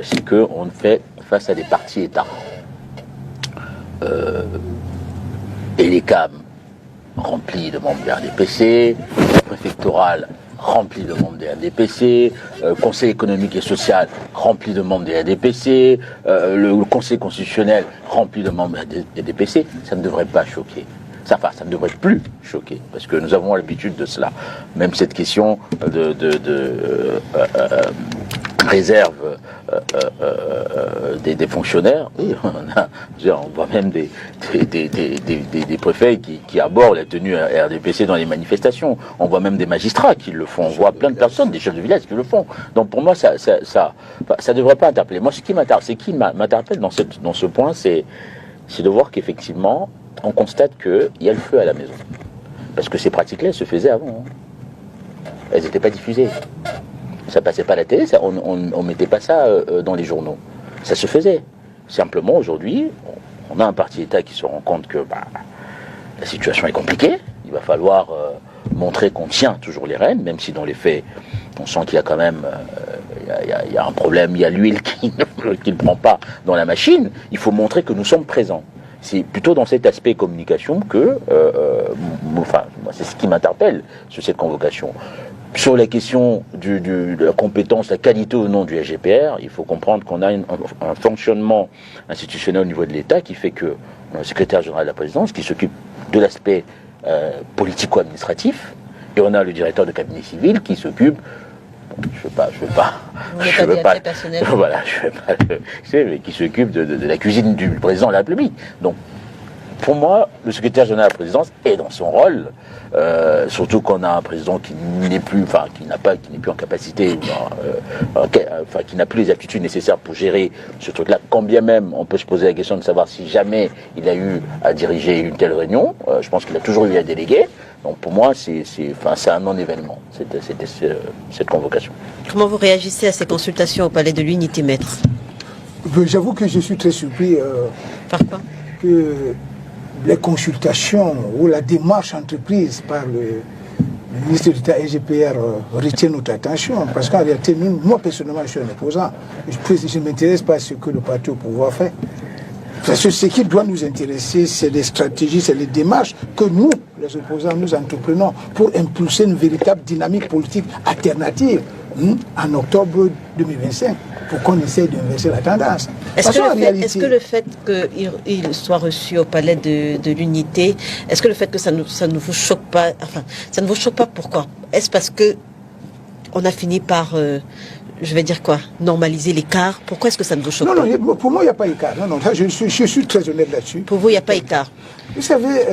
c'est qu'on fait face à des partis États. Et les CAM remplis de membres des RDPC, la préfectorale rempli de membres des RDPC, Conseil économique et social rempli de membres des RDPC, le Conseil constitutionnel rempli de membres des RDPC, ça ne devrait pas choquer. Ça ne devrait plus choquer, parce que nous avons l'habitude de cela. Même cette question de réserve des fonctionnaires, oui, on voit même des préfets qui abordent la tenue RDPC dans les manifestations. On voit même des magistrats qui le font. On voit plein de personnes, des chefs de village qui le font. Donc pour moi, ça ne devrait pas interpeller. Moi, ce qui m'interpelle dans ce point, c'est de voir qu'effectivement, on constate qu'il y a le feu à la maison. Parce que ces pratiques-là se faisaient avant. Elles n'étaient pas diffusées. Ça passait pas à la télé, on mettait pas ça dans les journaux. Ça se faisait. Simplement, aujourd'hui, on a un parti État qui se rend compte que la situation est compliquée. Il va falloir montrer qu'on tient toujours les rênes, même si dans les faits, on sent qu'il y a quand même il y a un problème, il y a l'huile qui ne prend pas dans la machine. Il faut montrer que nous sommes présents. C'est plutôt dans cet aspect communication que, c'est ce qui m'interpelle sur cette convocation. Sur la question de la compétence, la qualité ou non du SGPR, il faut comprendre qu'on a un fonctionnement institutionnel au niveau de l'État qui fait que on a le secrétaire général de la présidence qui s'occupe de l'aspect politico-administratif et on a le directeur de cabinet civil qui s'occupe qui s'occupe de la cuisine du président de la République. Donc, pour moi, le secrétaire général de la présidence est dans son rôle, surtout qu'on a un président qui n'est plus en capacité, qui n'a plus les aptitudes nécessaires pour gérer ce truc-là. Quand bien même, on peut se poser la question de savoir si jamais il a eu à diriger une telle réunion. Je pense qu'il a toujours eu à déléguer. Donc pour moi, c'est un non-événement, cette convocation. Comment vous réagissez à ces consultations au Palais de l'Unité, maître? J'avoue que je suis très surpris par quoi que les consultations ou la démarche entreprise par le ministre d'État SGPR retient notre attention. Parce qu'en réalité, moi personnellement, je suis un opposant. Je ne m'intéresse pas à ce que le parti au pouvoir fait. Parce que ce qui doit nous intéresser, c'est les stratégies, c'est les démarches que nous, les opposants, nous entreprenons pour impulser une véritable dynamique politique alternative en octobre 2025, pour qu'on essaye d'inverser la tendance. Est-ce que le fait qu'il soit reçu au Palais de l'Unité, est-ce que le fait que ça ne vous choque pas, ça ne vous choque pas, pourquoi? Est-ce parce que on a fini par... normaliser l'écart? Pourquoi est-ce que ça ne vous choque pas? Non, pour moi, il n'y a pas d'écart. Non, je suis très honnête là-dessus. Pour vous, il n'y a pas d'écart? Vous savez,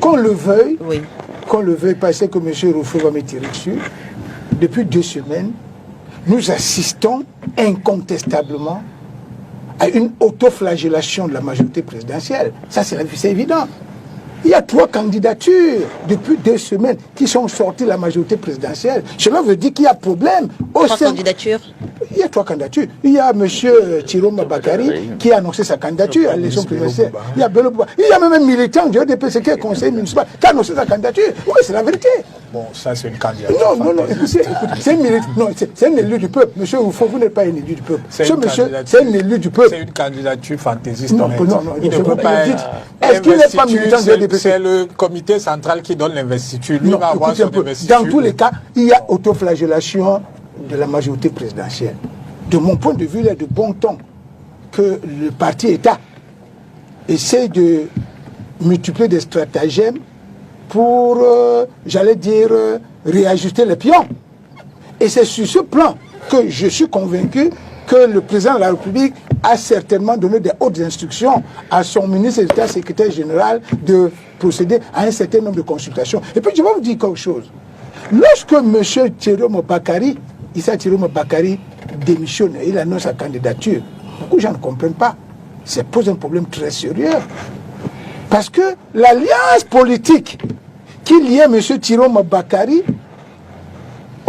qu'on le veuille, parce que M. Rufo va me tirer dessus, depuis 2 semaines, nous assistons incontestablement à une autoflagellation de la majorité présidentielle. Ça, c'est évident. Il y a 3 candidatures depuis 2 semaines qui sont sorties de la majorité présidentielle. Cela veut dire qu'il y a problème. 3 candidatures? Il y a 3 candidatures. Il y a M. Thieroma Bakary qui a annoncé sa candidature à l'élection présidentielle. Il y a Bello Bouba. Il y a même un militant du RDPC qui est conseiller municipal qui a annoncé sa candidature. Oui, c'est la vérité. Bon, ça c'est une candidature. Non, c'est un militant. Non, c'est un élu du peuple. Monsieur Oufo, vous n'êtes pas un élu du peuple. C'est un élu du peuple. C'est une candidature fantaisiste. Non, il ne peut pas être. Est-ce qu'il n'est pas militant du RDPC? C'est le comité central qui donne l'investiture. Lui va avoir son investiture. Dans tous les cas, il y a autoflagellation de la majorité présidentielle. De mon point de vue, il y a de bon ton que le parti État essaie de multiplier des stratagèmes pour, réajuster les pions. Et c'est sur ce plan que je suis convaincu que le président de la République a certainement donné des hautes instructions à son ministre d'État, secrétaire général, de procéder à un certain nombre de consultations. Et puis je vais vous dire quelque chose. Lorsque M. Thieroma Bakary, Issa Thieroma Bakary démissionne et il annonce sa candidature, beaucoup de gens ne comprennent pas. Ça pose un problème très sérieux. Parce que l'alliance politique qui liait M. Thieroma Bakary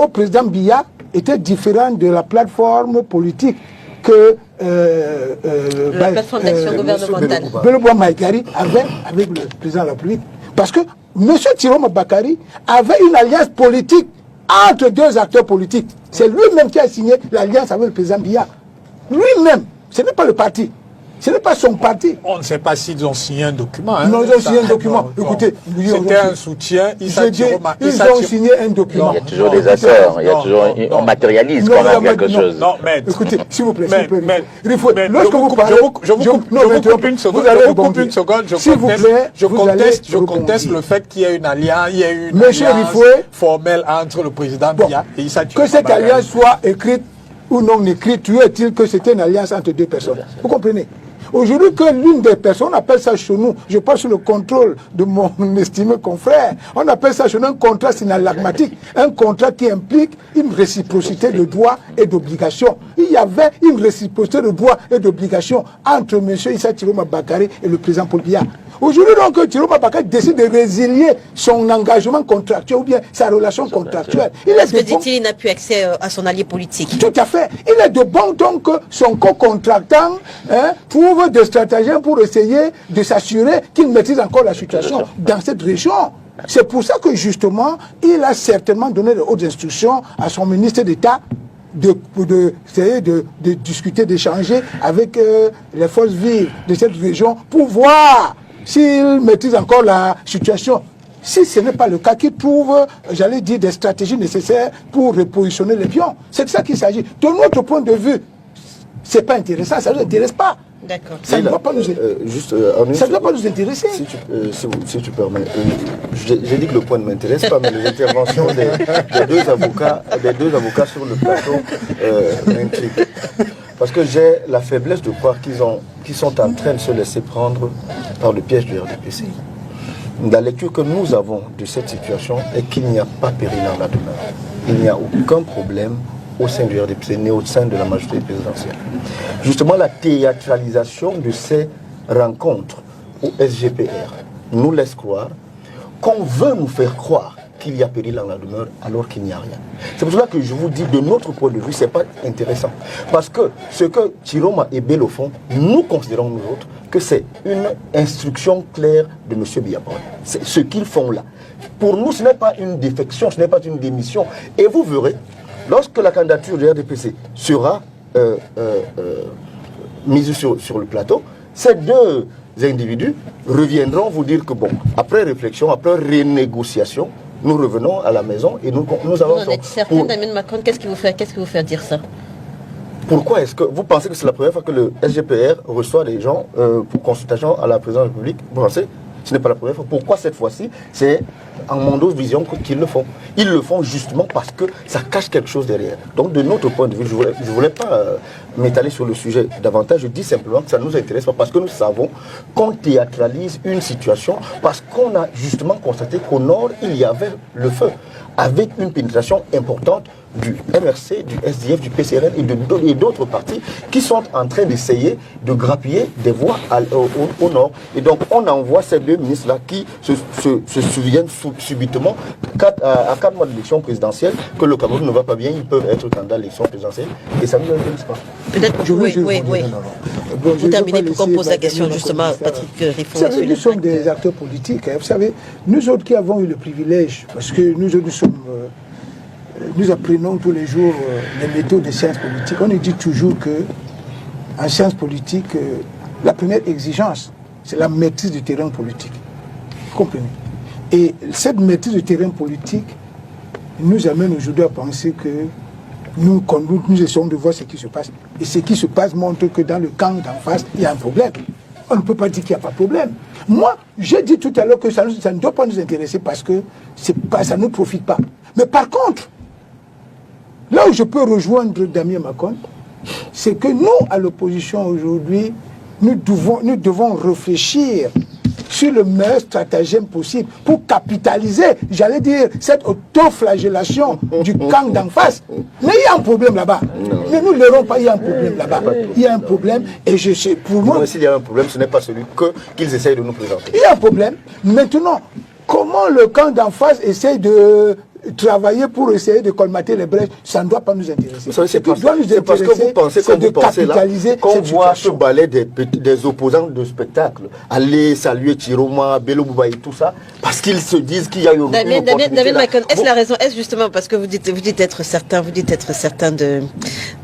au président Biya était différente de la plateforme politique que la plateforme d'action gouvernementale Bello Bouba Maïgari avait avec le président de la République. Parce que M. Thieroma Bakary avait une alliance politique entre 2 acteurs politiques. C'est lui-même qui a signé l'alliance avec le président Biya. lui-même, ce n'est pas le parti. Ce n'est pas son parti. On ne sait pas s'ils ont signé un document. Hein, non, ils ont signé un document. Écoutez, c'était un soutien. Ils ont signé un document. Il y a toujours des accords. On matérialise quand même quelque chose. Non, mais écoutez, s'il vous plaît, lorsque vous parlez, je vous coupe une seconde. Je conteste le fait qu'il y ait une alliance, formelle entre le président Biya et Issa Tiroma. Que cette alliance soit écrite ou non écrite, toujours est-il que c'était une alliance entre deux personnes. Vous comprenez? Aujourd'hui, que l'une des personnes, on appelle ça chez nous, je passe sous le contrôle de mon estimé confrère, on appelle ça chez nous un contrat synalagmatique, un contrat qui implique une réciprocité de droits et d'obligations. Il y avait une réciprocité de droits et d'obligations entre M. Issa Tiroma Bakary et le président Paul Biya. Aujourd'hui, donc, Tiroma Bakary décide de résilier son engagement contractuel ou bien sa relation contractuelle. Parce que dit-il, il n'a plus accès à son allié politique. Tout à fait. Il est de bon ton que son co-contractant trouve des stratagèmes pour essayer de s'assurer qu'il maîtrise encore la situation dans cette région. C'est pour ça que, justement, il a certainement donné de hautes instructions à son ministre d'État de discuter, d'échanger avec les forces vives de cette région pour voir s'il maîtrise encore la situation. Si ce n'est pas le cas, qu'il trouve, j'allais dire, des stratégies nécessaires pour repositionner les pions. C'est de ça qu'il s'agit. De notre point de vue, c'est pas intéressant, ça ne nous intéresse pas. D'accord. Ça ne va pas nous ça ne doit pas nous intéresser. Si tu permets, j'ai dit que le point ne m'intéresse pas, mais les interventions des deux avocats sur le plateau m'intriguent. Parce que j'ai la faiblesse de croire qu'ils sont en train de se laisser prendre par le piège du RDPC. La lecture que nous avons de cette situation est qu'il n'y a pas péril en la demeure. Il n'y a aucun problème au sein du RDPC, ni au sein de la majorité présidentielle. Justement, la théâtralisation de ces rencontres au SGPR nous laisse croire qu'on veut nous faire croire qu'il y a péril en la demeure alors qu'il n'y a rien. C'est pour cela que je vous dis, de notre point de vue, ce n'est pas intéressant. Parce que ce que Tiroma et Bello font, nous considérons, nous autres, que c'est une instruction claire de M. Biya. C'est ce qu'ils font là. Pour nous, ce n'est pas une défection, ce n'est pas une démission. Et vous verrez, lorsque la candidature du RDPC sera mise sur le plateau, ces deux individus reviendront vous dire que, bon, après réflexion, après renégociation, nous revenons à la maison et nous allons... Vous en êtes certain, Damien Macron, qu'est-ce qui vous fait dire ça? Pourquoi est-ce que vous pensez que c'est la première fois que le SGPR reçoit des gens pour consultation à la présidence de la République? Vous pensez? Ce n'est pas la première fois. Pourquoi cette fois-ci? C'est en Mondo Vision qu'ils le font. Ils le font justement parce que ça cache quelque chose derrière. Donc de notre point de vue, je ne voulais pas m'étaler sur le sujet davantage. Je dis simplement que ça ne nous intéresse pas parce que nous savons qu'on théâtralise une situation parce qu'on a justement constaté qu'au nord, il y avait le feu avec une pénétration importante du MRC, du SDF, du PCRN et d'autres partis qui sont en train d'essayer de grappiller des voix au nord. Et donc on envoie ces deux ministres-là qui se souviennent subitement à 4 mois d'élection présidentielle que le Cameroun ne va pas bien, ils peuvent être candidats à l'élection présidentielle et ça ne nous intéresse pas. Peut-être, oui. Vous terminez pour qu'on pose la question justement à Patrick Riffon. Vous savez, nous sommes des acteurs politiques. Hein. Vous savez, nous autres qui avons eu le privilège, parce que nous autres nous apprenons tous les jours les méthodes des sciences politiques. On nous dit toujours que en sciences politiques, la première exigence, c'est la maîtrise du terrain politique. Vous comprenez? Et cette maîtrise du terrain politique nous amène aujourd'hui à penser que nous essayons de voir ce qui se passe. Et ce qui se passe montre que dans le camp d'en face, il y a un problème. On ne peut pas dire qu'il n'y a pas de problème. Moi, j'ai dit tout à l'heure que ça ne doit pas nous intéresser parce que ça ne nous profite pas. Mais par contre, là où je peux rejoindre Damien Macron, c'est que nous, à l'opposition aujourd'hui, nous devons réfléchir sur le meilleur stratagème possible pour capitaliser, j'allais dire, cette autoflagellation du camp d'en face. Mais il y a un problème là-bas. Ne nous leurrons pas, il y a un problème là-bas. Il y a un problème et je sais, pour moi... S'il y a un problème, ce n'est pas celui qu'ils essayent de nous présenter. Il y a un problème. Maintenant, comment le camp d'en face essaie de travailler pour essayer de colmater les brèches, ça ne doit pas nous intéresser. C'est parce que vous pensez comme vous pensez là, qu'on voit ce balai des opposants de spectacle aller saluer Chiroma, Bello Bouba et tout ça, parce qu'ils se disent qu'il y a une opportunité. David Macon, est-ce la raison, est-ce justement parce que vous dites être certain de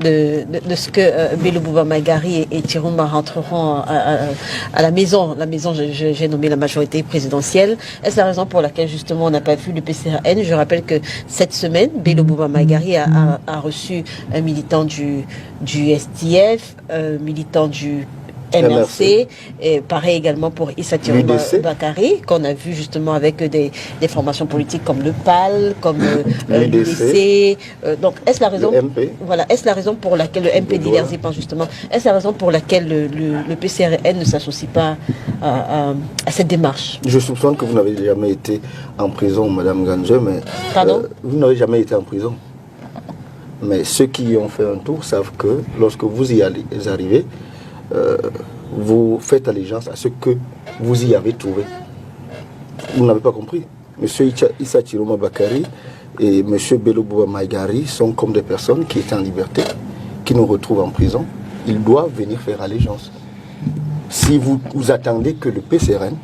ce que Bello Bouba Maïgari et Chiroma rentreront à la maison, j'ai nommé la majorité présidentielle, est-ce la raison pour laquelle justement on n'a pas vu le PCRN? Je rappelle que cette semaine, Bello Bouba Maïgari a reçu un militant du STF, militant du MRC, et pareil également pour Issa Tiroma Bakari, qu'on a vu justement avec des formations politiques comme le PAL, comme l'UDC. Donc, est-ce la raison, est-ce la raison pour laquelle le MP d'Hilaire-Zipan justement, est-ce la raison pour laquelle le PCRN ne s'associe pas à cette démarche? Je soupçonne que vous n'avez jamais été en prison, Madame Ganje, mais vous n'avez jamais été en prison. Mais ceux qui ont fait un tour savent que lorsque vous y arrivez, vous faites allégeance à ce que vous y avez trouvé. Vous n'avez pas compris. Monsieur Issa Tiroma Bakari et Monsieur Bello Bouba Maïgari sont comme des personnes qui étaient en liberté, qui nous retrouvent en prison. Ils doivent venir faire allégeance. Si vous attendez que le PCRN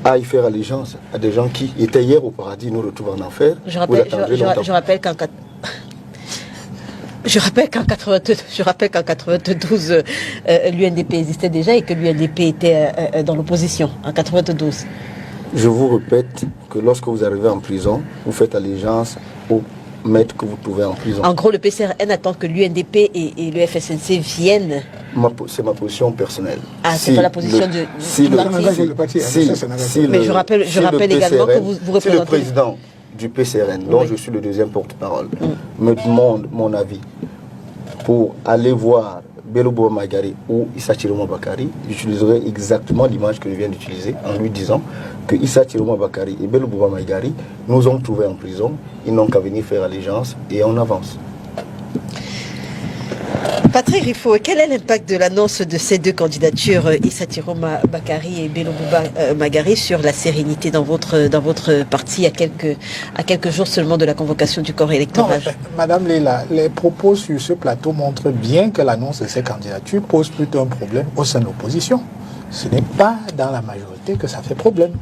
aille faire allégeance à des gens qui étaient hier au paradis, nous retrouvent en enfer, je rappelle qu'en 92, l'UNDP existait déjà et que l'UNDP était dans l'opposition, en 92. Je vous répète que lorsque vous arrivez en prison, vous faites allégeance au maître que vous trouvez en prison. En gros, le PCRN attend que l'UNDP et le FSNC viennent. C'est ma position personnelle. Ah, c'est pas la position du parti. Mais je rappelle également que vous représentez... Si le président du PCRN, dont je suis le deuxième porte-parole, me demande mon avis pour aller voir Bello Bouba Maïgari ou Issa Tiroma Bakari, j'utiliserai exactement l'image que je viens d'utiliser en lui disant que Issa Tiroma Bakari et Bello Bouba Maïgari nous ont trouvés en prison, ils n'ont qu'à venir faire allégeance et on avance. Patrick Rifo, quel est l'impact de l'annonce de ces deux candidatures, Issa Tiroma Bakari et Bello Bouba Maïgari, sur la sérénité dans votre parti à quelques jours seulement de la convocation du corps électoral? Madame Léla, les propos sur ce plateau montrent bien que l'annonce de ces candidatures pose plutôt un problème au sein de l'opposition. Ce n'est pas dans la majorité que ça fait problème.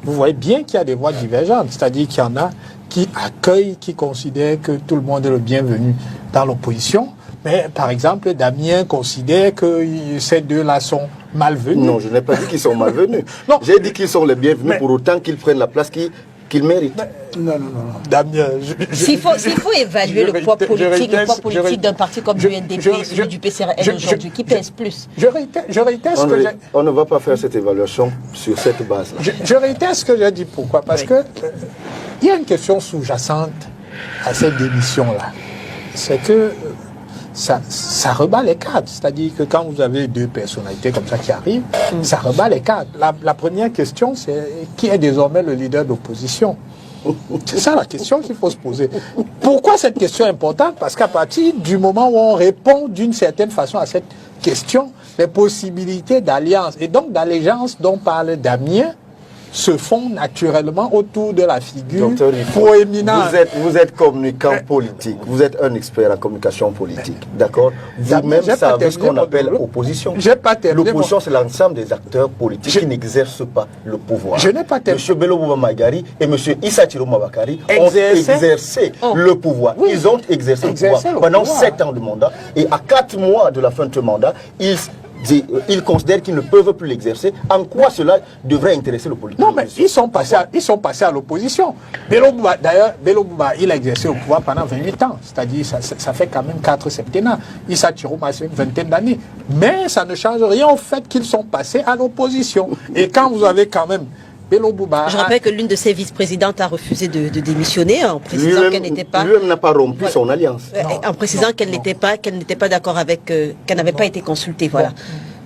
Vous voyez bien qu'il y a des voix divergentes, c'est-à-dire qu'il y en a qui accueillent, qui considèrent que tout le monde est le bienvenu dans l'opposition. Mais par exemple, Damien considère que ces deux-là sont malvenus. Non, je n'ai pas dit qu'ils sont malvenus. J'ai dit qu'ils sont les bienvenus pour autant qu'ils prennent la place qu'ils méritent. Non. Damien, s'il faut évaluer le poids politique d'un parti comme l'UNDP et celui du PCRN aujourd'hui, qui pèse plus? Je réitère ce que j'ai... On ne va pas faire cette évaluation sur cette base-là. Je réitère ce que j'ai dit. Pourquoi? Parce que il y a une question sous-jacente à cette démission-là. C'est que ça rebat les cadres. C'est-à-dire que quand vous avez deux personnalités comme ça qui arrivent, ça rebat les cadres. La première question, c'est qui est désormais le leader d'opposition? C'est ça la question qu'il faut se poser. Pourquoi cette question est importante? Parce qu'à partir du moment où on répond d'une certaine façon à cette question, les possibilités d'alliance et donc d'allégeance dont parle Damien se font naturellement autour de la figure proéminente. Vous êtes communicant politique, vous êtes un expert en communication politique, d'accord? Vous-même savez ce qu'on appelle opposition. L'opposition, c'est l'ensemble des acteurs politiques qui n'exercent pas le pouvoir. Je n'ai pas terminé. M. Bello Bouba Maïgari et M. Issa Tiroma Bakari ont exercé le pouvoir. Oui. Ils ont exercé le pouvoir pendant 7 ans de mandat et à 4 mois de la fin de ce mandat, ils considèrent qu'ils ne peuvent plus l'exercer. En quoi cela devrait intéresser le politique? Non, mais ils sont passés à l'opposition. D'ailleurs, Bello Bouba, il a exercé le pouvoir pendant 28 ans. C'est-à-dire, ça fait quand même 4 septennats. Issa Tiroma, c'est une vingtaine d'années. Mais ça ne change rien au fait qu'ils sont passés à l'opposition. Et quand vous avez quand même Bello Bouba... Je rappelle que l'une de ses vice-présidentes a refusé de démissionner en précisant qu'elle n'était pas... Lui-même n'a pas rompu son alliance. En précisant qu'elle n'était pas d'accord avec... qu'elle n'avait pas été consultée, voilà.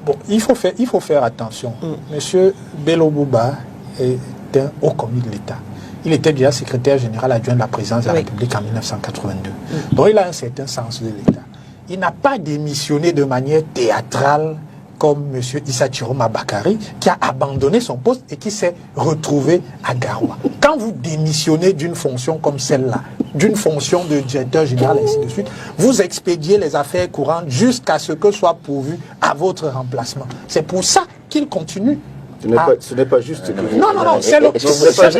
Bon, il faut faire attention. Monsieur Bello Bouba est un haut commis de l'État. Il était déjà secrétaire général adjoint de la présidence de la République en 1982. Donc il a un certain sens de l'État. Il n'a pas démissionné de manière théâtrale comme M. Issa Chiroma Bakary, qui a abandonné son poste et qui s'est retrouvé à Garoua. Quand vous démissionnez d'une fonction comme celle-là, d'une fonction de directeur général, et ainsi de suite, vous expédiez les affaires courantes jusqu'à ce que soit pourvu à votre remplacement. C'est pour ça qu'il continue. Ce n'est pas juste. Non, c'est le...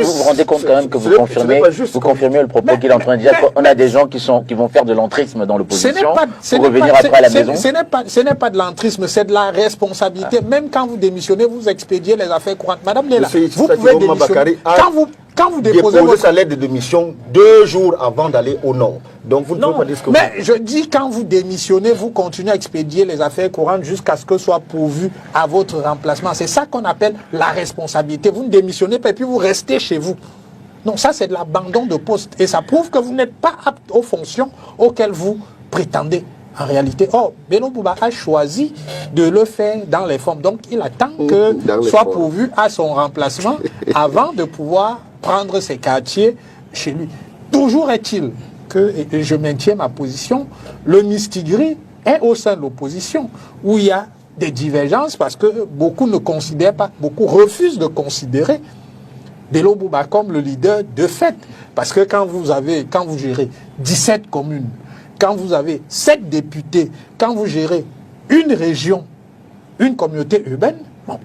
Vous vous rendez compte quand même que vous confirmez le propos qu'il est en train de dire. On a des gens qui vont faire de l'entrisme dans l'opposition pour revenir après à la maison. Ce n'est pas de l'entrisme, c'est de la responsabilité. Même quand vous démissionnez, vous expédiez les affaires courantes. Madame Léla, vous pouvez démissionner. Quand vous déposez sa lettre de démission 2 jours avant d'aller au Nord. Donc vous ne pouvez pas dire ce que mais je dis, quand vous démissionnez, vous continuez à expédier les affaires courantes jusqu'à ce que soit pourvu à votre remplacement. C'est ça qu'on appelle la responsabilité. Vous ne démissionnez pas et puis vous restez chez vous. Non, ça c'est de l'abandon de poste. Et ça prouve que vous n'êtes pas apte aux fonctions auxquelles vous prétendez. En réalité, Bello Bouba a choisi de le faire dans les formes. Donc il attend que soit pourvu à son remplacement avant de pouvoir prendre ses quartiers chez lui. Toujours est-il que, et je maintiens ma position, le Mistigri est au sein de l'opposition, où il y a des divergences parce que beaucoup ne considèrent pas, beaucoup refusent de considérer Bello Bouba comme le leader de fait. Parce que quand vous gérez 17 communes, quand vous avez 7 députés, quand vous gérez une région, une communauté urbaine,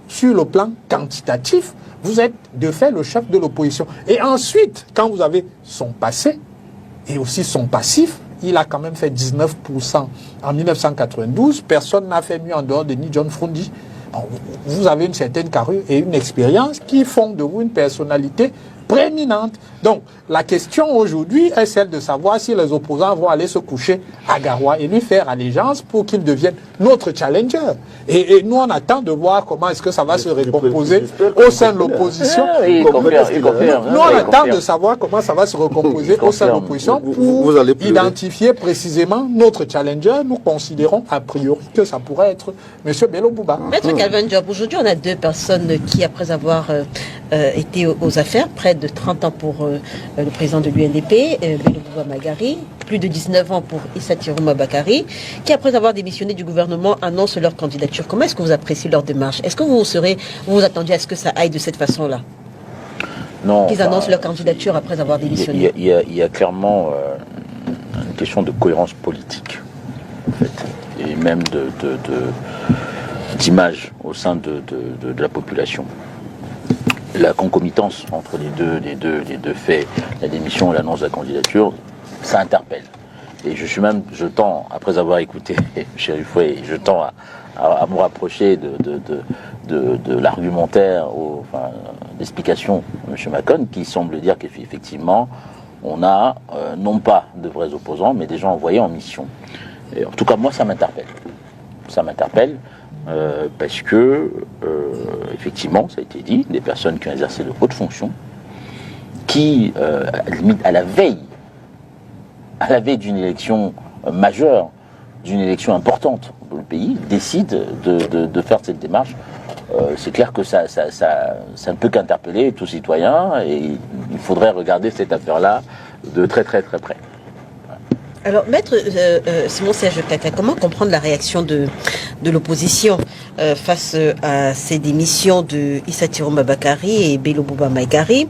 sur le plan quantitatif, vous êtes de fait le chef de l'opposition. Et ensuite, quand vous avez son passé et aussi son passif, il a quand même fait 19% en 1992. Personne n'a fait mieux en dehors de ni John Frundi. Vous avez une certaine carrure et une expérience qui font de vous une personnalité prééminente. Donc, la question aujourd'hui est celle de savoir si les opposants vont aller se coucher à Garoua et lui faire allégeance pour qu'il devienne notre challenger. Et nous, on attend de voir comment est-ce que ça va se recomposer au sein de l'opposition. Nous, on attend de savoir comment ça va se recomposer au sein de l'opposition pour identifier précisément notre challenger. Nous considérons a priori que ça pourrait être M. Bello Bouba. Maître Calvin Diop, aujourd'hui, on a 2 personnes qui, après avoir été aux affaires, près de 30 ans pour le président de l'UNDP, Bello Bouba Magari, plus de 19 ans pour Issa Chiroma Bakary, qui, après avoir démissionné du gouvernement, annoncent leur candidature. Comment est-ce que vous appréciez leur démarche? Est-ce que vous vous attendiez à ce que ça aille de cette façon-là? Non. Qu'ils annoncent leur candidature après avoir démissionné. Il y a clairement une question de cohérence politique, en fait, et même d'image au sein de la population. La concomitance entre les deux faits, la démission et l'annonce de la candidature, ça interpelle. Et je tends, après avoir écouté Chéri Fouet, je tends à me rapprocher de l'argumentaire, l'explication de M. Macon, qui semble dire qu'effectivement, on a non pas de vrais opposants, mais des gens envoyés en mission. Et en tout cas, moi, ça m'interpelle. Ça m'interpelle. Parce que, effectivement, ça a été dit, des personnes qui ont exercé de hautes fonctions, qui, à la veille d'une élection majeure, d'une élection importante pour le pays, décident de faire cette démarche. C'est clair que ça ne peut qu'interpeller tout citoyen, et il faudrait regarder cette affaire-là de très très très près. Alors, Maître Simon-Serge Kaka, comment comprendre la réaction de l'opposition face à ces démissions de Issa Chiroma Bakary et Bello Bouba Magari?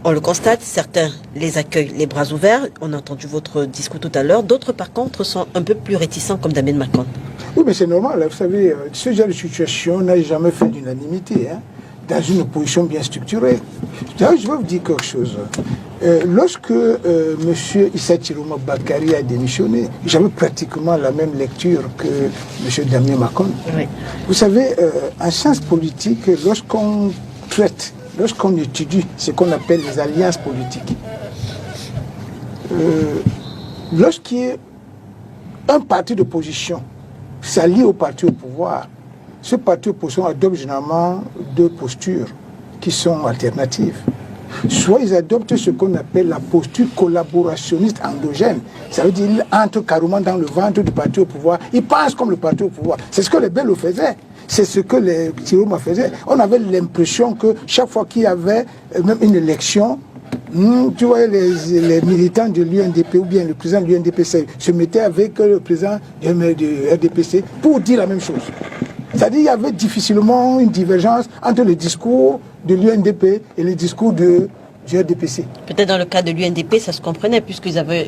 On le constate, certains les accueillent les bras ouverts. On a entendu votre discours tout à l'heure. D'autres, par contre, sont un peu plus réticents, comme Damien Macon. Oui, mais c'est normal. Vous savez, ce genre de situation n'a jamais fait d'unanimité, dans une opposition bien structurée. D'ailleurs, je vais vous dire quelque chose. Lorsque M. Issa Chiroma Bakary a démissionné, j'avais pratiquement la même lecture que M. Damien Macon. Oui. Vous savez, en sciences politiques, lorsqu'on traite, lorsqu'on étudie ce qu'on appelle les alliances politiques, lorsqu'il y a un parti d'opposition s'allie au parti au pouvoir, ce parti opposition adopte généralement 2 postures qui sont alternatives. Soit ils adoptent ce qu'on appelle la posture collaborationniste endogène. Ça veut dire qu'ils entrent carrément dans le ventre du parti au pouvoir. Ils pensent comme le parti au pouvoir. C'est ce que les Bello faisaient. C'est ce que les Chiroma faisaient. On avait l'impression que chaque fois qu'il y avait même une élection, tu vois, les militants de l'UNDP ou bien le président de l'UNDP se mettaient avec le président du RDPC pour dire la même chose. C'est-à-dire qu'il y avait difficilement une divergence entre le discours de l'UNDP et le discours du RDPC. Peut-être dans le cas de l'UNDP, ça se comprenait, puisqu'ils avaient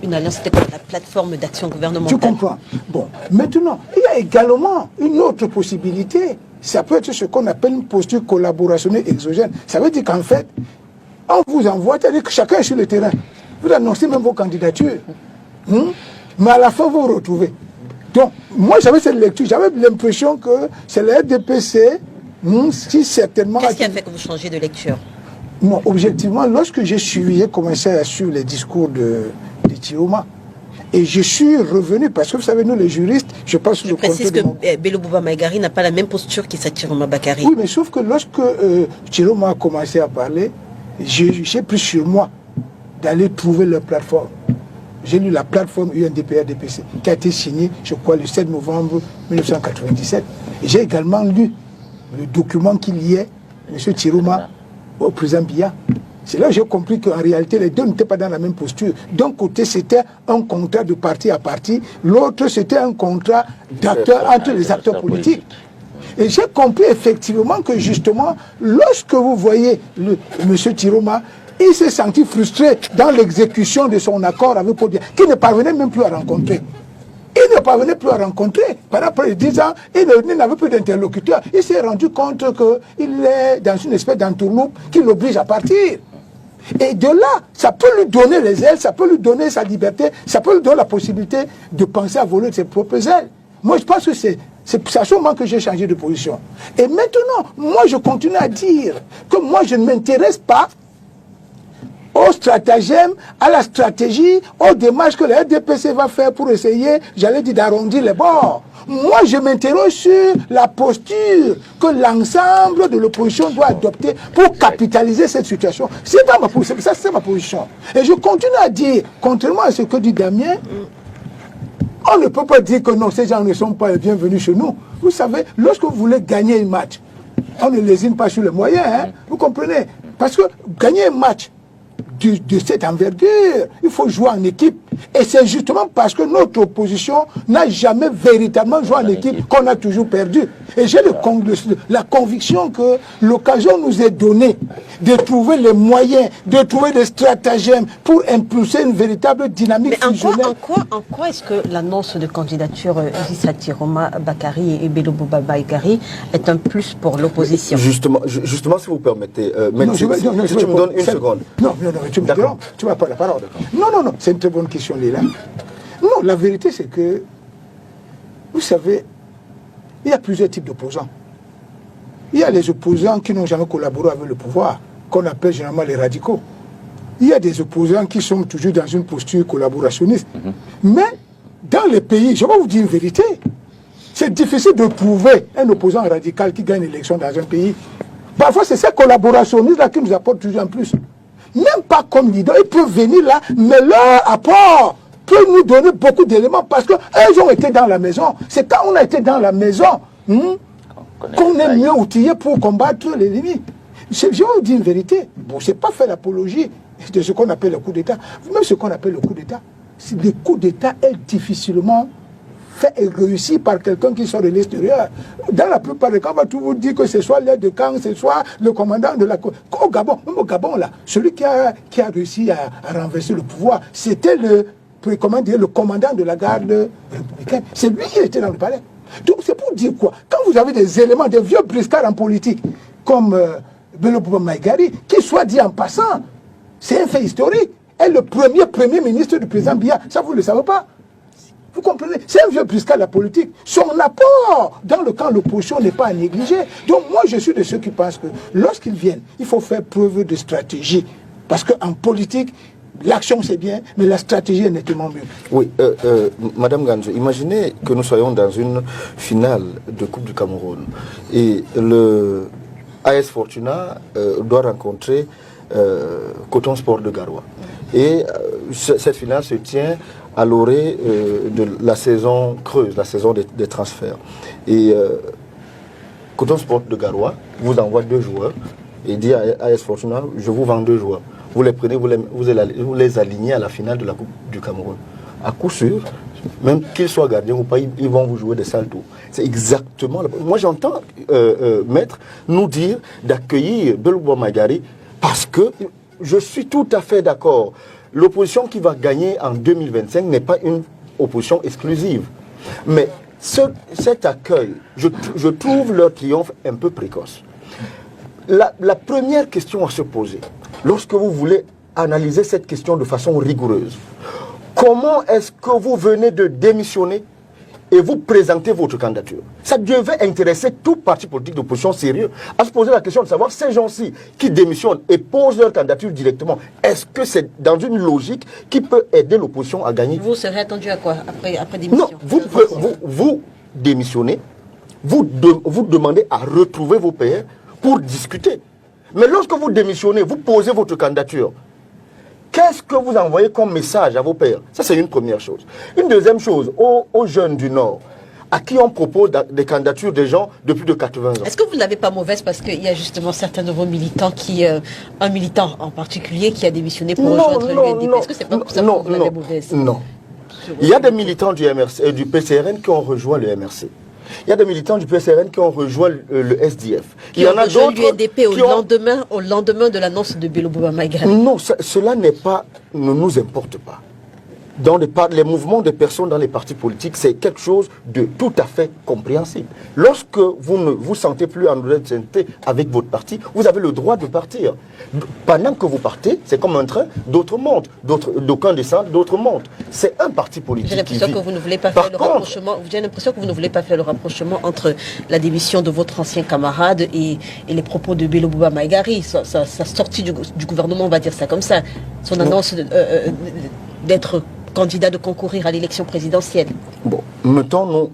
une alliance, c'était comme la plateforme d'action gouvernementale. Tu comprends. Bon, maintenant, il y a également une autre possibilité. Ça peut être ce qu'on appelle une posture collaborationnelle exogène. Ça veut dire qu'en fait, on vous envoie, c'est-à-dire que chacun est sur le terrain. Vous annoncez même vos candidatures. Mais à la fin, vous vous retrouvez. Donc, moi, j'avais cette lecture. J'avais l'impression que c'est le RDPC qui certainement... Qu'est-ce qui a fait que vous changez de lecture? Non, objectivement, lorsque j'ai commencé à suivre les discours de Tiroma, et je suis revenu, parce que vous savez, nous les juristes, je pense sur je le précise que Bello Bouba Maïgari n'a pas la même posture qu'Issa Tiroma Bakary. Oui, mais sauf que lorsque Tiroma a commencé à parler, j'ai pris sur moi d'aller trouver leur plateforme. J'ai lu la plateforme UNDP-RDPC qui a été signée, je crois, le 7 novembre 1997. Et j'ai également lu le document qui liait M. Tiroma au président Biya. C'est là que j'ai compris qu'en réalité, les deux n'étaient pas dans la même posture. D'un côté, c'était un contrat de parti à parti. L'autre, c'était un contrat d'acteurs entre les acteurs politiques. Et j'ai compris effectivement que justement, lorsque vous voyez M. Tiroma, il s'est senti frustré dans l'exécution de son accord avec Podia, qu'il ne parvenait même plus à rencontrer. Il ne parvenait plus à rencontrer. Par après 10 ans, il n'avait plus d'interlocuteur. Il s'est rendu compte qu'il est dans une espèce d'entourloupe qui l'oblige à partir. Et de là, ça peut lui donner les ailes, ça peut lui donner sa liberté, ça peut lui donner la possibilité de penser à voler de ses propres ailes. Moi, je pense que c'est à ce moment que j'ai changé de position. Et maintenant, moi, je continue à dire que moi, je ne m'intéresse pas au stratagème, à la stratégie, aux démarches que le RDPC va faire pour essayer, j'allais dire, d'arrondir les bords. Moi, je m'interroge sur la posture que l'ensemble de l'opposition doit adopter pour capitaliser cette situation. C'est ma position. Ça, c'est ma position. Et je continue à dire, contrairement à ce que dit Damien, on ne peut pas dire que non, ces gens ne sont pas bienvenus chez nous. Vous savez, lorsque vous voulez gagner un match, on ne lésine pas sur les moyens, hein, vous comprenez? Parce que gagner un match de cette envergure, il faut jouer en équipe. Et c'est justement parce que notre opposition n'a jamais véritablement joué en équipe qu'on a toujours perdu. Et j'ai la conviction que l'occasion nous est donnée de trouver les moyens, de trouver des stratagèmes pour impulser une véritable dynamique fusionnelle. En quoi est-ce que l'annonce de candidature d'Issa Tiroma Bakary et Bello Bouba Maïgari est un plus pour l'opposition? Justement, si vous permettez, tu me donnes une seconde. Non, tu m'as pas la parole. Non, c'est une très bonne question, Léla. Non, la vérité, c'est que, vous savez, il y a plusieurs types d'opposants. Il y a les opposants qui n'ont jamais collaboré avec le pouvoir, qu'on appelle généralement les radicaux. Il y a des opposants qui sont toujours dans une posture collaborationniste. Mais, dans les pays, je vais vous dire une vérité, c'est difficile de trouver un opposant radical qui gagne l'élection dans un pays. Parfois, c'est ces collaborationnistes-là qui nous apportent toujours en plus. Même pas comme leader, ils peuvent venir là, mais leur apport peut nous donner beaucoup d'éléments parce qu'ils ont été dans la maison. C'est quand on a été dans la maison qu'on est mieux outillé pour combattre l'ennemi. Je vais vous dire une vérité. Bon, je n'ai pas fait l'apologie de ce qu'on appelle le coup d'État. Même ce qu'on appelle le coup d'État, le coup d'État est difficilement fait et réussi par quelqu'un qui sort de l'extérieur. Dans la plupart des cas, on va tout vous dire que ce soit l'aide de camp, ce soit le commandant de la... Au Gabon, même au Gabon, là, celui qui a réussi à renverser le pouvoir, c'était le commandant de la garde républicaine. C'est lui qui était dans le palais. Donc c'est pour dire quoi? Quand vous avez des éléments, des vieux briscards en politique, comme Bello Bouba Maïgari, qui soit dit en passant, c'est un fait historique, est le premier ministre du président Biya. Ça, vous ne le savez pas? Vous comprenez? C'est un vieux briscard de la politique. Son apport dans le camp de l'opposition n'est pas à négliger. Donc moi, je suis de ceux qui pensent que lorsqu'ils viennent, il faut faire preuve de stratégie. Parce qu'en politique, l'action c'est bien, mais la stratégie est nettement mieux. Oui, Madame Ganzo, imaginez que nous soyons dans une finale de Coupe du Cameroun et le AS Fortuna doit rencontrer Coton Sport de Garoua. Et cette finale se tient à l'orée de la saison creuse, la saison des transferts. Et Coton Sport de Garoua vous envoie 2 joueurs et dit à AS Fortuna, je vous vends 2 joueurs. Vous les prenez, vous les alignez à la finale de la Coupe du Cameroun. À coup sûr, Même qu'ils soient gardiens ou pas, ils vont vous jouer des sales tours. C'est exactement... Moi, j'entends Maître nous dire d'accueillir Belou Magari parce que je suis tout à fait d'accord. L'opposition qui va gagner en 2025 n'est pas une opposition exclusive. Mais cet accueil, je trouve leur triomphe un peu précoce. La première question à se poser, lorsque vous voulez analyser cette question de façon rigoureuse, comment est-ce que vous venez de démissionner et vous présentez votre candidature? Ça devait intéresser tout parti politique d'opposition sérieux à se poser la question de savoir ces gens-ci qui démissionnent et posent leur candidature directement, est-ce que c'est dans une logique qui peut aider l'opposition à gagner? Vous serez attendu à quoi après démission? Non, vous démissionnez, vous demandez à retrouver vos pairs pour discuter. Mais lorsque vous démissionnez, vous posez votre candidature. Qu'est-ce que vous envoyez comme message à vos pairs? Ça, c'est une première chose. Une deuxième chose, aux jeunes du Nord, à qui on propose des candidatures des gens de plus de 80 ans. Est-ce que vous ne l'avez pas mauvaise parce qu'il y a justement certains de vos militants un militant en particulier qui a démissionné pour rejoindre l'UNDP? Est-ce que c'est pas pour ça que vous l'avez mauvaise? Non. Il y a des militants du MRC et du PCRN qui ont rejoint le MRC. Il y a des militants du PCRN qui ont rejoint le SDF. Il y en a d'autres l'UNDP au lendemain de l'annonce de Belou Magari. Non, cela ne nous importe pas. Dans les mouvements de personnes dans les partis politiques, c'est quelque chose de tout à fait compréhensible. Lorsque vous ne vous sentez plus en redevabilité avec votre parti, vous avez le droit de partir. Pendant que vous partez, c'est comme un train, d'autres montent, d'aucuns descendent, d'autres montent. C'est un parti politique. J'ai l'impression que vous ne voulez pas faire le rapprochement. J'ai l'impression que vous ne voulez pas faire le rapprochement entre la démission de votre ancien camarade et les propos de Belou Magari. Sa sortie du gouvernement, on va dire ça comme ça. Son annonce d'être candidat de concourir à l'élection présidentielle. Bon, mettons-nous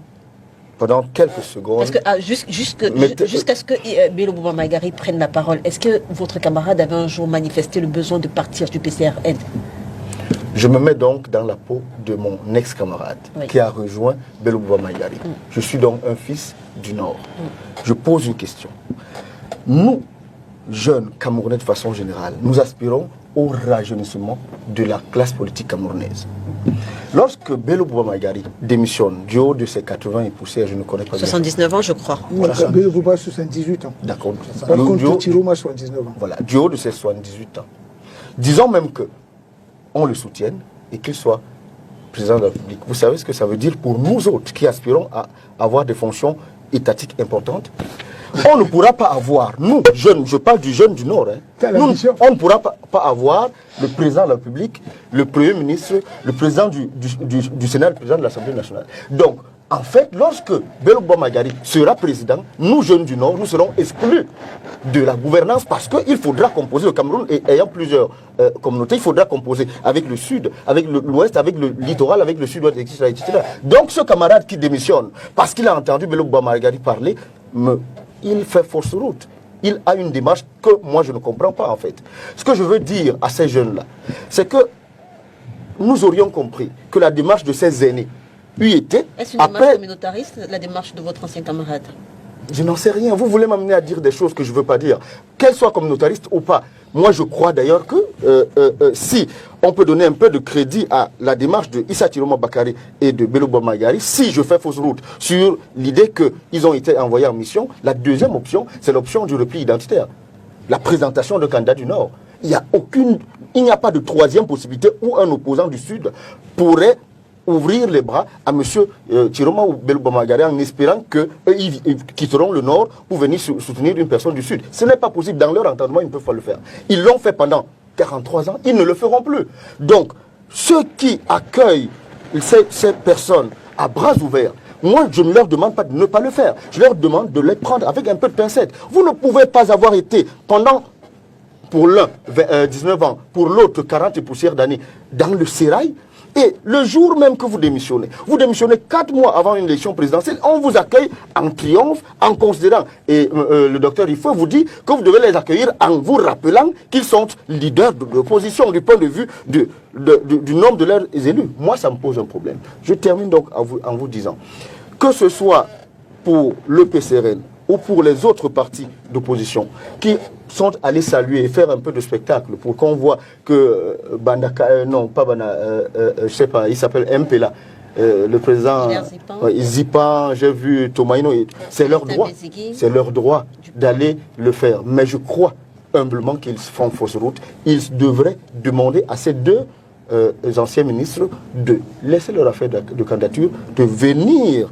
pendant quelques secondes. Parce que jusqu'à ce que Belou Magari prenne la parole, est-ce que votre camarade avait un jour manifesté le besoin de partir du PCRN? Je me mets donc dans la peau de mon ex-camarade qui a rejoint Belou Magari. Je suis donc un fils du Nord. Je pose une question. Nous, jeunes Camerounais de façon générale, nous aspirons au rajeunissement de la classe politique camerounaise. Lorsque Belou Magari démissionne du haut de ses 80 et poussières, je ne connais pas 79 ans, je crois. Voilà, Belou Bouba 78 ans. D'accord. Par contre, Tiroma 79 ans. Voilà, du haut de ses 78 ans. Disons même que on le soutienne et qu'il soit président de la République. Vous savez ce que ça veut dire pour nous autres qui aspirons à avoir des fonctions étatiques importantes? On ne pourra pas avoir, nous, jeunes, je parle du jeune du Nord, on ne pourra pas avoir le président de la République, le Premier ministre, le président du Sénat, le président de l'Assemblée nationale. Donc, en fait, lorsque Belou Magari sera président, nous, jeunes du Nord, nous serons exclus de la gouvernance parce qu'il faudra composer le Cameroun et ayant plusieurs communautés, il faudra composer avec le Sud, avec l'Ouest, avec le littoral, avec le Sud-Ouest, etc., etc. Donc, ce camarade qui démissionne parce qu'il a entendu Belou Magari parler, il fait fausse route. Il a une démarche que moi je ne comprends pas en fait. Ce que je veux dire à ces jeunes-là, c'est que nous aurions compris que la démarche de ces aînés eût été... Est-ce une démarche communautariste, la démarche de votre ancien camarade? Je n'en sais rien. Vous voulez m'amener à dire des choses que je ne veux pas dire. Qu'elles soient communautaristes ou pas. Moi, je crois d'ailleurs que si on peut donner un peu de crédit à la démarche de Issa Tiroma Bakari et de Belou Magari, si je fais fausse route sur l'idée qu'ils ont été envoyés en mission, la deuxième option, c'est l'option du repli identitaire. La présentation de candidats du Nord. Il n'y a pas de troisième possibilité où un opposant du Sud pourrait ouvrir les bras à M. Tiroma ou Belou Magari en espérant qu'ils quitteront le Nord pour venir soutenir une personne du Sud. Ce n'est pas possible. Dans leur entendement, ils ne peuvent pas le faire. Ils l'ont fait pendant 43 ans. Ils ne le feront plus. Donc, ceux qui accueillent ces personnes à bras ouverts, moi, je ne leur demande pas de ne pas le faire. Je leur demande de les prendre avec un peu de pincette. Vous ne pouvez pas avoir été pendant, pour l'un, 19 ans, pour l'autre, 40 et poussières d'années, dans le sérail. Et le jour même que vous démissionnez 4 mois avant une élection présidentielle, on vous accueille en triomphe, en considérant, et le docteur Rifo vous dit que vous devez les accueillir en vous rappelant qu'ils sont leaders de l'opposition du point de vue du nombre de leurs élus. Moi, ça me pose un problème. Je termine donc en vous disant, que ce soit pour le PCRN ou pour les autres partis d'opposition qui sont allés saluer et faire un peu de spectacle pour qu'on voit que Bandaka, non pas Bana, je sais pas, il s'appelle MPLA, le président Zipan, j'ai vu Tomaino, c'est leur droit. C'est leur droit d'aller le faire. Mais je crois humblement qu'ils font fausse route. Ils devraient demander à ces deux anciens ministres de laisser leur affaire de candidature, de venir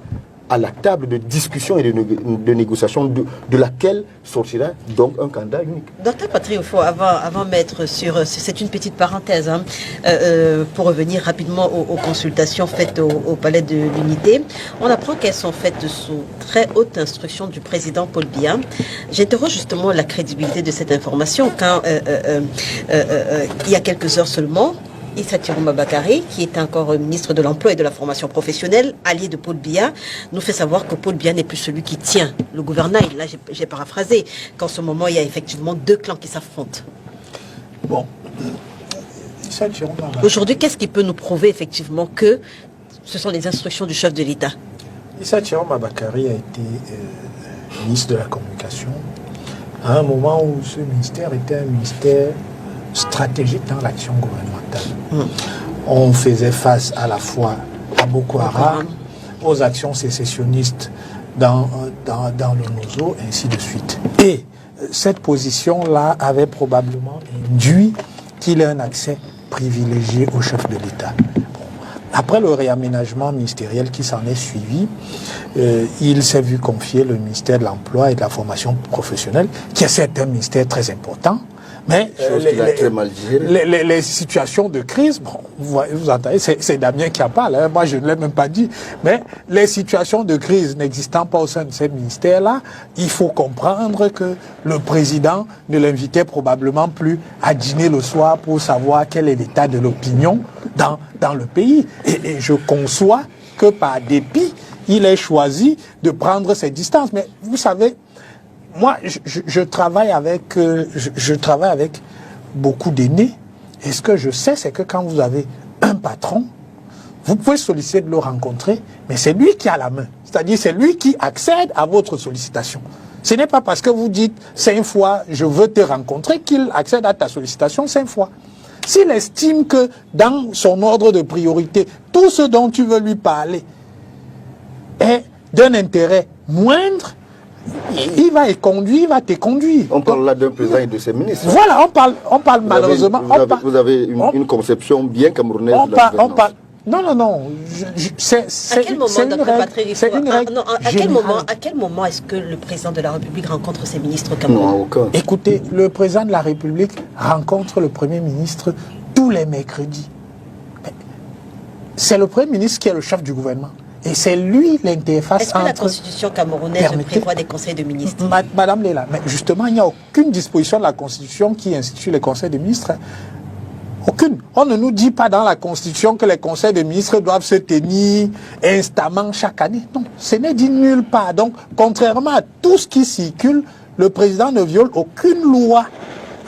à la table de discussion et de négociation de laquelle sortira donc un candidat unique. Docteur Patrick, avant mettre sur... C'est une petite parenthèse, hein, pour revenir rapidement aux consultations faites au Palais de l'Unité. On apprend qu'elles sont faites sous très haute instruction du président Paul Biya. J'interroge justement la crédibilité de cette information quand, il y a quelques heures seulement, Issa Chiroma Bakary, qui est encore ministre de l'Emploi et de la Formation professionnelle, allié de Paul Biya, nous fait savoir que Paul Biya n'est plus celui qui tient le gouvernail. Là, j'ai paraphrasé, qu'en ce moment, il y a effectivement deux clans qui s'affrontent. Bon. Aujourd'hui, qu'est-ce qui peut nous prouver effectivement que ce sont les instructions du chef de l'État? Issa Chiroma Bakary a été ministre de la Communication à un moment où ce ministère était un ministère stratégique dans l'action gouvernementale. On faisait face à la fois à Boko Haram, aux actions sécessionnistes dans le Nozo, ainsi de suite. Et cette position-là avait probablement induit qu'il ait un accès privilégié au chef de l'État. Après le réaménagement ministériel qui s'en est suivi, il s'est vu confier le ministère de l'Emploi et de la Formation professionnelle, qui est certes un ministère très important, mais les situations de crise, bon, vous entendez, c'est Damien qui en parle, hein, moi je ne l'ai même pas dit, mais les situations de crise n'existant pas au sein de ces ministères-là, il faut comprendre que le président ne l'invitait probablement plus à dîner le soir pour savoir quel est l'état de l'opinion dans le pays. Et je conçois que par dépit, il ait choisi de prendre ses distances. Mais vous savez, moi, je travaille avec beaucoup d'aînés. Et ce que je sais, c'est que quand vous avez un patron, vous pouvez solliciter de le rencontrer, mais c'est lui qui a la main. C'est-à-dire, c'est lui qui accède à votre sollicitation. Ce n'est pas parce que vous dites 5 fois « je veux te rencontrer » qu'il accède à ta sollicitation 5 fois. S'il estime que dans son ordre de priorité, tout ce dont tu veux lui parler est d'un intérêt moindre, il va te conduire. On parle là d'un président et de ses ministres. Voilà, on parle malheureusement. Vous avez une conception bien camerounaise de la gouvernance. Non. À quel moment, Dr. Patrick, à quel moment est-ce que le président de la République rencontre ses ministres camerounais? Non, aucun. Écoutez, le président de la République rencontre le Premier ministre tous les mercredis. C'est le Premier ministre qui est le chef du gouvernement. Et c'est lui l'interface entre... Est-ce que la Constitution camerounaise prévoit des conseils de ministres? Madame Léla, mais justement, il n'y a aucune disposition de la Constitution qui institue les conseils de ministres. Aucune. On ne nous dit pas dans la Constitution que les conseils de ministres doivent se tenir instamment chaque année. Non, ce n'est dit nulle part. Donc, contrairement à tout ce qui circule, le président ne viole aucune loi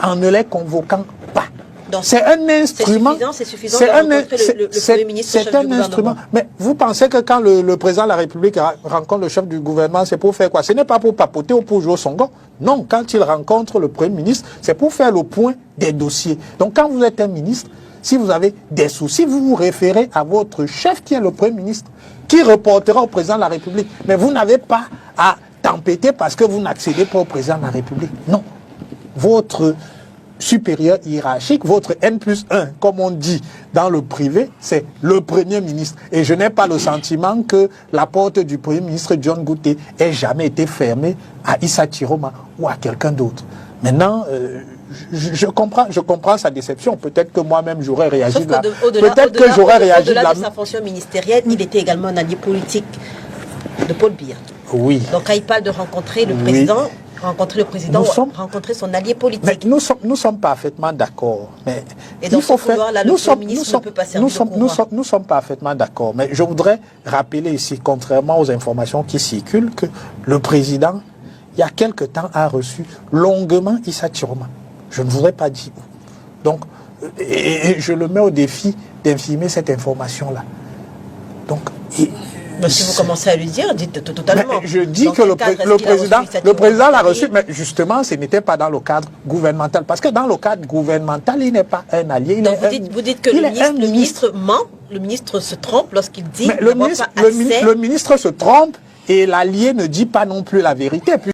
en ne les convoquant pas. C'est un instrument. C'est suffisant de rencontrer le Premier ministre, le chef du gouvernement. Mais vous pensez que quand le président de la République rencontre le chef du gouvernement, c'est pour faire quoi? Ce n'est pas pour papoter ou pour jouer au songo. Non, quand il rencontre le Premier ministre, c'est pour faire le point des dossiers. Donc quand vous êtes un ministre, si vous avez des soucis, vous vous référez à votre chef qui est le Premier ministre, qui reportera au président de la République. Mais vous n'avez pas à tempêter parce que vous n'accédez pas au président de la République. Non. Votre supérieur hiérarchique, votre N+1, comme on dit dans le privé, c'est le Premier ministre. Et je n'ai pas le sentiment que la porte du Premier ministre John Goutté ait jamais été fermée à Issa Chiroma ou à quelqu'un d'autre. Maintenant, je comprends sa déception. Peut-être que moi-même j'aurais réagi de la... Peut-être que j'aurais réagi de la... Au-delà de sa fonction ministérielle, il était également un allié politique de Paul Biya. Oui. Donc quand il parle de rencontrer le président... Rencontrer le président, rencontrer son allié politique. Mais nous sommes parfaitement d'accord. Mais et dans ce couloir-là, le Premier ministre ne peut pas servir nous sommes parfaitement d'accord. Mais je voudrais rappeler ici, contrairement aux informations qui circulent, que le président, il y a quelque temps, a reçu longuement Issa Chiroma. Je ne voudrais pas dire où. Donc, et je le mets au défi d'infirmer cette information-là. Donc, Mais si vous commencez à lui dire, dites totalement. Mais je dis que le président l'a reçu, mais justement, ce n'était pas dans le cadre gouvernemental. Parce que dans le cadre gouvernemental, il n'est pas un allié. Donc vous dites que le ministre ment, le ministre se trompe lorsqu'il dit le ministre se trompe et l'allié ne dit pas non plus la vérité.